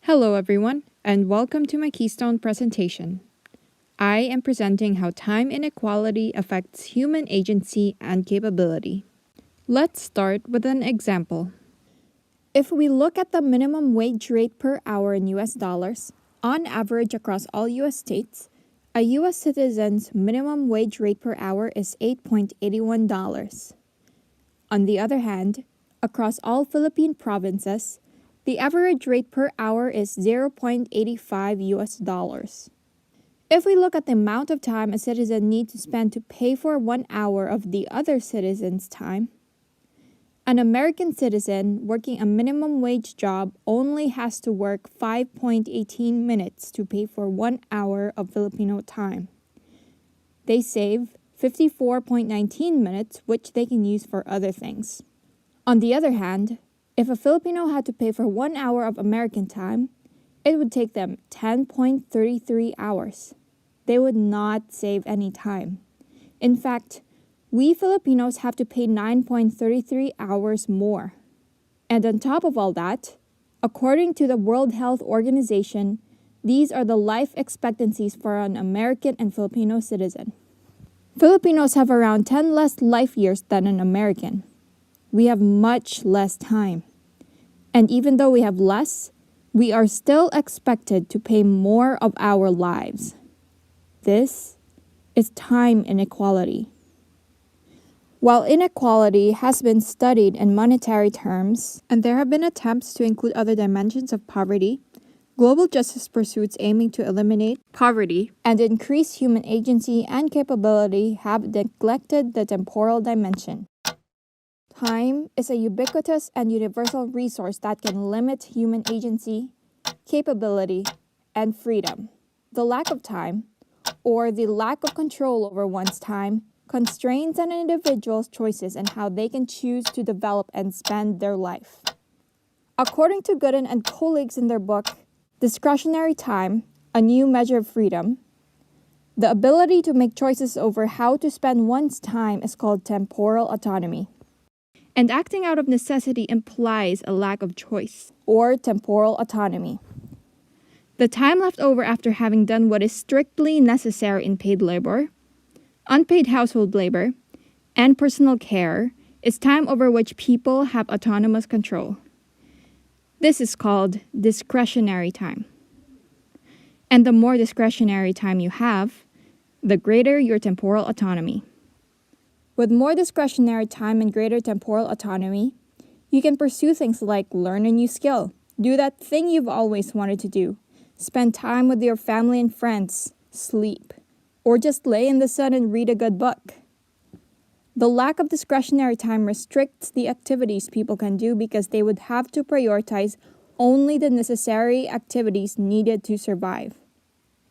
Hello everyone, and welcome to my Keystone presentation. I am presenting how time inequality affects human agency and capability. Let's start with an example. If we look at the minimum wage rate per hour in US dollars, on average across all US states, a US citizen's minimum wage rate per hour is $8.81. On the other hand, across all Philippine provinces, the average rate per hour is $0.85 US dollars. If we look at the amount of time a citizen needs to spend to pay for 1 hour of the other citizen's time, an American citizen working a minimum wage job only has to work 5.18 minutes to pay for 1 hour of Filipino time. They save 54.19 minutes, which they can use for other things. On the other hand, if a Filipino had to pay for 1 hour of American time, it would take them 10.33 hours. They would not save any time. In fact, we Filipinos have to pay 9.33 hours more. And on top of all that, according to the World Health Organization, these are the life expectancies for an American and Filipino citizen. Filipinos have around 10 less life years than an American. We have much less time. And even though we have less, we are still expected to pay more of our lives. This is time inequality. While inequality has been studied in monetary terms, and there have been attempts to include other dimensions of poverty, global justice pursuits aiming to eliminate poverty and increase human agency and capability have neglected the temporal dimension. Time is a ubiquitous and universal resource that can limit human agency, capability, and freedom. The lack of time, or the lack of control over one's time, constrains an individual's choices and how they can choose to develop and spend their life. According to Gooden and colleagues in their book, Discretionary Time, A New Measure of Freedom, the ability to make choices over how to spend one's time is called temporal autonomy. And acting out of necessity implies a lack of choice, or temporal autonomy. The time left over after having done what is strictly necessary in paid labor, unpaid household labor, and personal care is time over which people have autonomous control. This is called discretionary time. And the more discretionary time you have, the greater your temporal autonomy. With more discretionary time and greater temporal autonomy, you can pursue things like learn a new skill, do that thing you've always wanted to do, spend time with your family and friends, sleep, or just lay in the sun and read a good book. The lack of discretionary time restricts the activities people can do because they would have to prioritize only the necessary activities needed to survive.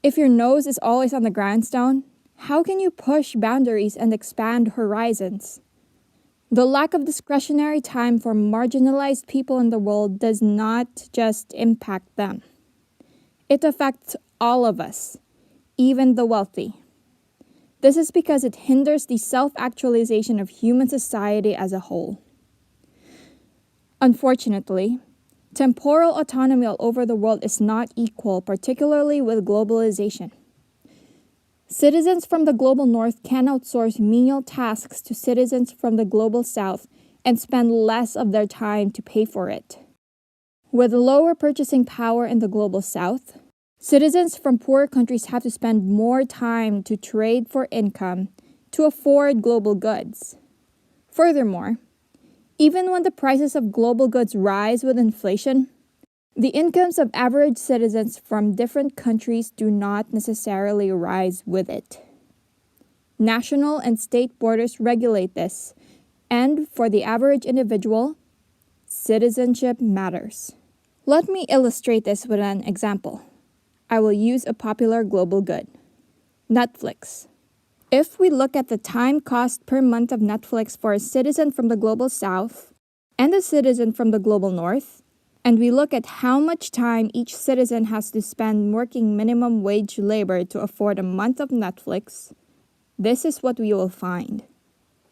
If your nose is always on the grindstone, how can you push boundaries and expand horizons? The lack of discretionary time for marginalized people in the world does not just impact them. It affects all of us, even the wealthy. This is because it hinders the self-actualization of human society as a whole. Unfortunately, temporal autonomy all over the world is not equal, particularly with globalization. Citizens from the global north can outsource menial tasks to citizens from the global south and spend less of their time to pay for it. With lower purchasing power in the global south, citizens from poorer countries have to spend more time to trade for income to afford global goods. Furthermore, even when the prices of global goods rise with inflation, the incomes of average citizens from different countries do not necessarily rise with it. National and state borders regulate this, and for the average individual, citizenship matters. Let me illustrate this with an example. I will use a popular global good, Netflix. If we look at the time cost per month of Netflix for a citizen from the global south and a citizen from the global north, and we look at how much time each citizen has to spend working minimum wage labor to afford a month of Netflix, this is what we will find.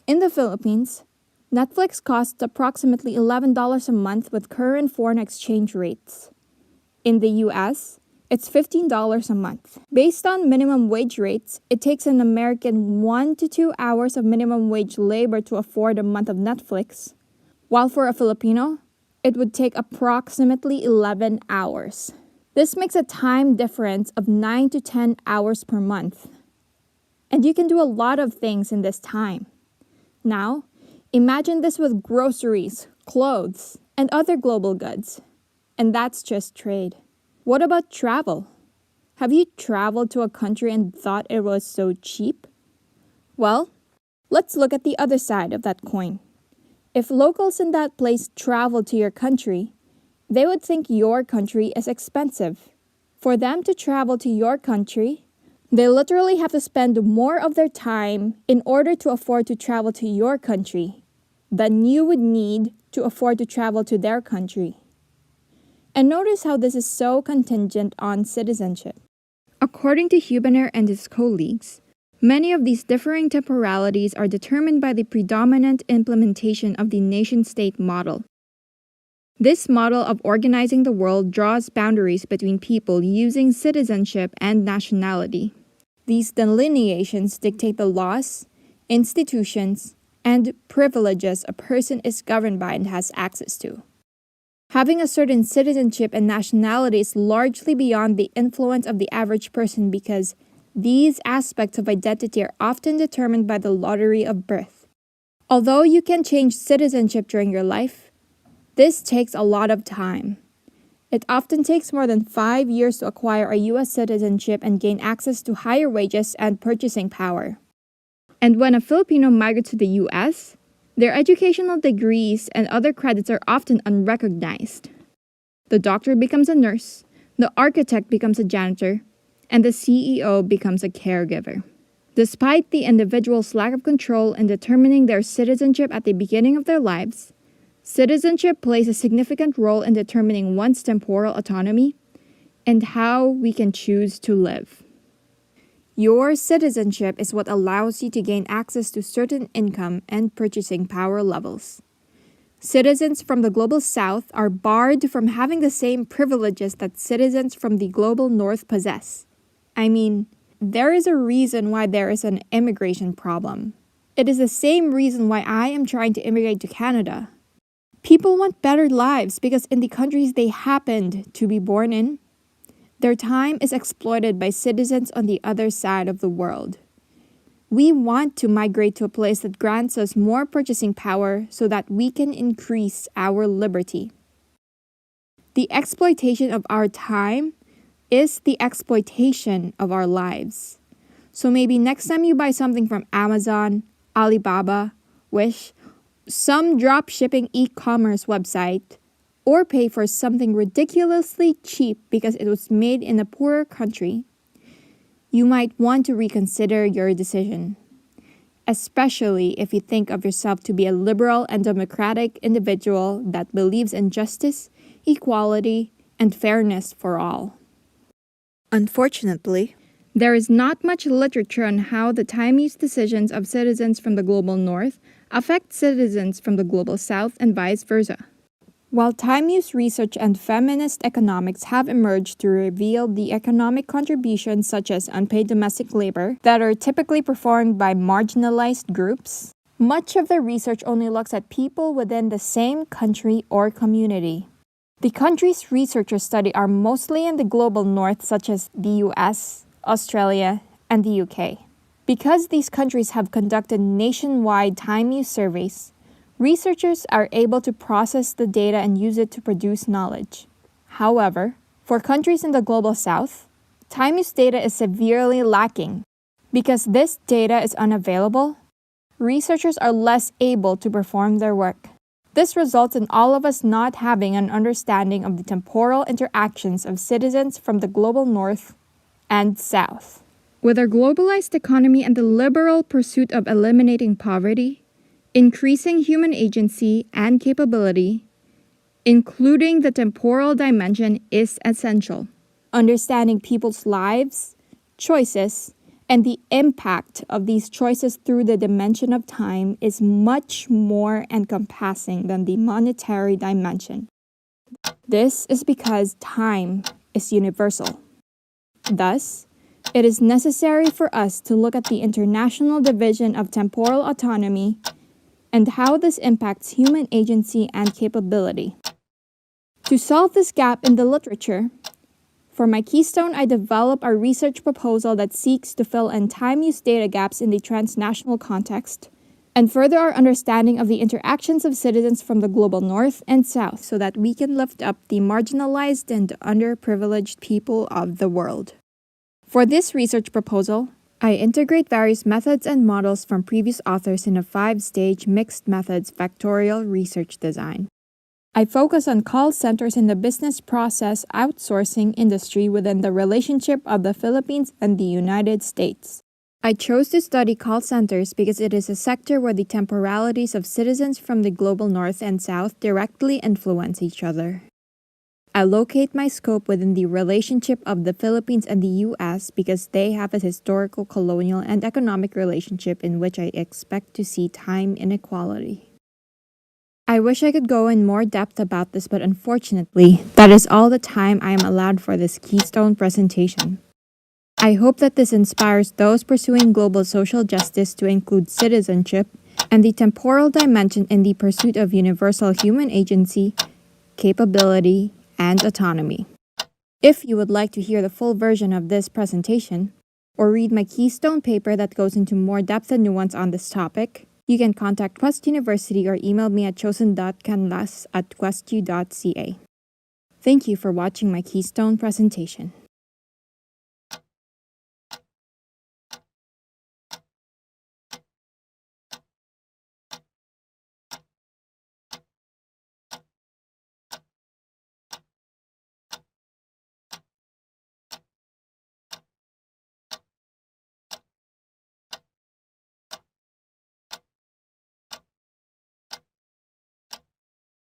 In the Philippines, Netflix costs approximately $11 a month with current foreign exchange rates. In the US, it's $15 a month. Based on minimum wage rates, it takes an American 1 to 2 hours of minimum wage labor to afford a month of Netflix, while for a Filipino, it would take approximately 11 hours. This makes a time difference of 9 to 10 hours per month. And you can do a lot of things in this time. Now, imagine this with groceries, clothes, and other global goods. And that's just trade. What about travel? Have you traveled to a country and thought it was so cheap? Well, let's look at the other side of that coin. If locals in that place travel to your country, they would think your country is expensive. For them to travel to your country, they literally have to spend more of their time in order to afford to travel to your country than you would need to afford to travel to their country. And notice how this is so contingent on citizenship. According to Huebner and his colleagues, many of these differing temporalities are determined by the predominant implementation of the NationState Model. This model of organizing the world draws boundaries between people using citizenship and nationality. These delineations dictate the laws, institutions, and privileges a person is governed by and has access to. Having a certain citizenship and nationality is largely beyond the influence of the average person because these aspects of identity are often determined by the lottery of birth. Although you can change citizenship during your life, this takes a lot of time. It often takes more than 5 years to acquire a U.S. citizenship and gain access to higher wages and purchasing power. And when a Filipino migrates to the U.S., their educational degrees and other credits are often unrecognized. The doctor becomes a nurse, the architect becomes a janitor, and the CEO becomes a caregiver. Despite the individual's lack of control in determining their citizenship at the beginning of their lives, citizenship plays a significant role in determining one's temporal autonomy and how we can choose to live. Your citizenship is what allows you to gain access to certain income and purchasing power levels. Citizens from the Global South are barred from having the same privileges that citizens from the Global North possess. I mean, there is a reason why there is an immigration problem. It is the same reason why I am trying to immigrate to Canada. People want better lives because in the countries they happened to be born in, their time is exploited by citizens on the other side of the world. We want to migrate to a place that grants us more purchasing power so that we can increase our liberty. The exploitation of our time is the exploitation of our lives. So maybe next time you buy something from Amazon, Alibaba, Wish, some drop-shipping e-commerce website, or pay for something ridiculously cheap because it was made in a poorer country, you might want to reconsider your decision, especially if you think of yourself to be a liberal and democratic individual that believes in justice, equality, and fairness for all. Unfortunately, there is not much literature on how the time-use decisions of citizens from the Global North affect citizens from the Global South and vice versa. While time-use research and feminist economics have emerged to reveal the economic contributions such as unpaid domestic labor that are typically performed by marginalized groups, much of the research only looks at people within the same country or community. The countries researchers study are mostly in the Global North such as the US, Australia, and the UK. Because these countries have conducted nationwide time-use surveys, researchers are able to process the data and use it to produce knowledge. However, for countries in the Global South, time-use data is severely lacking. Because this data is unavailable, researchers are less able to perform their work. This results in all of us not having an understanding of the temporal interactions of citizens from the Global North and South. With our globalized economy and the liberal pursuit of eliminating poverty, increasing human agency and capability, including the temporal dimension, is essential. Understanding people's lives, choices, and the impact of these choices through the dimension of time is much more encompassing than the monetary dimension. This is because time is universal. Thus, it is necessary for us to look at the international division of temporal autonomy and how this impacts human agency and capability. To solve this gap in the literature, for my Keystone, I developed a research proposal that seeks to fill in time-use data gaps in the transnational context and further our understanding of the interactions of citizens from the global north and south so that we can lift up the marginalized and underprivileged people of the world. For this research proposal, I integrate various methods and models from previous authors in a 5-stage mixed methods factorial research design. I focus on call centers in the business process outsourcing industry within the relationship of the Philippines and the United States. I chose to study call centers because it is a sector where the temporalities of citizens from the global north and south directly influence each other. I locate my scope within the relationship of the Philippines and the U.S. because they have a historical, colonial, and economic relationship in which I expect to see time inequality. I wish I could go in more depth about this, but unfortunately, that is all the time I am allowed for this Keystone presentation. I hope that this inspires those pursuing global social justice to include citizenship and the temporal dimension in the pursuit of universal human agency, capability, and autonomy. If you would like to hear the full version of this presentation, or read my Keystone paper that goes into more depth and nuance on this topic, you can contact Quest University or email me at chosen.canlas@questu.ca. Thank you for watching my Keystone presentation.